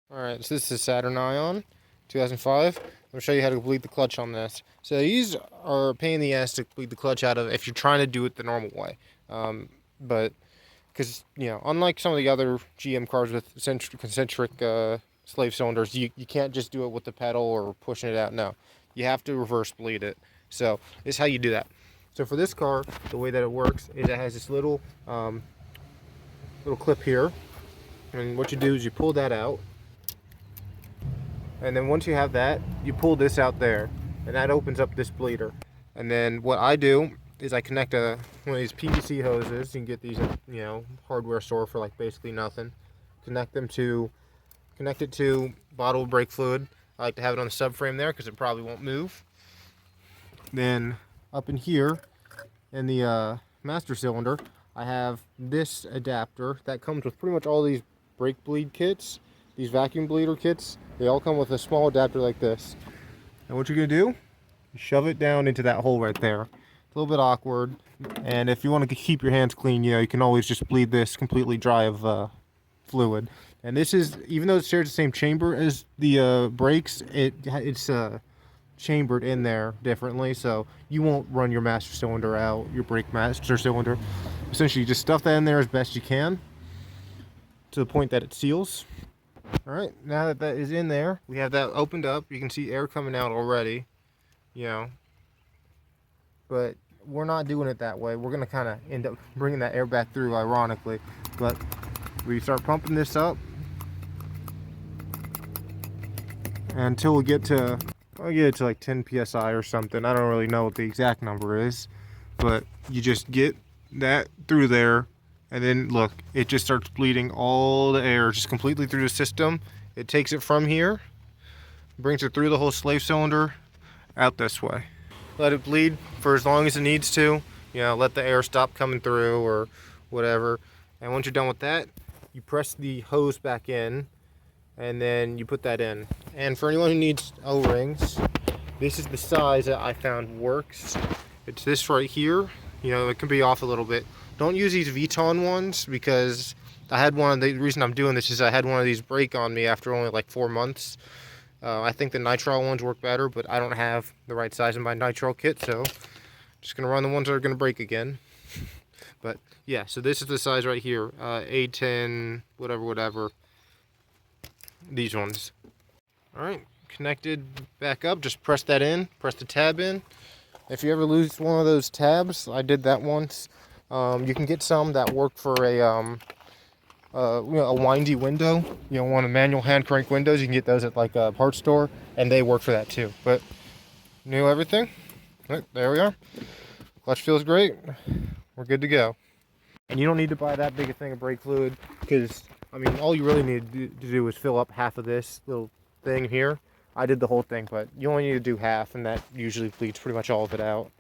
Alright, so this is a Saturn Ion, 2005. I'm going to show you how to bleed the clutch on this. So these are a pain in the ass to bleed the clutch out of if you're trying to do it the normal way. But, because, unlike some of the other GM cars with concentric slave cylinders, you can't just do it with the pedal or pushing it out. No, you have to reverse bleed it. So this is how you do that. So for this car, the way that it works is it has this little clip here. And what you do is you pull that out. And then once you have that, you pull this out there, and that opens up this bleeder. And then what I do is I connect one of these PVC hoses. You can get these at hardware store for like basically nothing. Connect it to bottled brake fluid. I like to have it on the subframe there because it probably won't move. Then up in here in the master cylinder, I have this adapter that comes with pretty much all these brake bleed kits. These vacuum bleeder kits, they all come with a small adapter like this. And what you're gonna do, you shove it down into that hole right there. It's a little bit awkward, and if you want to keep your hands clean, you can always just bleed this completely dry of fluid. And this is, even though it shares the same chamber as the brakes, it's chambered in there differently, so you won't run your master cylinder out, your brake master cylinder. Essentially, just stuff that in there as best you can to the point that it seals. Alright, now that that is in there, we have that opened up. You can see air coming out already, but we're not doing it that way. We're going to kind of end up bringing that air back through, ironically. But we start pumping this up until we get to, I'll get it to like 10 psi or something. I don't really know what the exact number is, but you just get that through there. And then look, it just starts bleeding all the air just completely through the system. It takes it from here, brings it through the whole slave cylinder, out this way. Let it bleed for as long as it needs to. Let the air stop coming through or whatever. And once you're done with that, you press the hose back in, and then you put that in. And for anyone who needs O-rings, this is the size that I found works. It's this right here. It can be off a little bit. Don't use these Vuitton ones because I had the reason I'm doing this is I had one of these break on me after only like 4 months. I think the nitrile ones work better, but I don't have the right size in my nitrile kit, so I'm just gonna run the ones that are gonna break again. But yeah, so this is the size right here, A10, whatever. These ones. All right, connected back up. Just press that in. Press the tab in. If you ever lose one of those tabs, I did that once. You can get some that work for a windy window. One of manual hand crank windows. You can get those at like a parts store, and they work for that too. But new everything. Right, there we are. Clutch feels great. We're good to go. And you don't need to buy that big a thing of brake fluid because all you really need to do is fill up half of this little thing here. I did the whole thing, but you only need to do half, and that usually bleeds pretty much all of it out.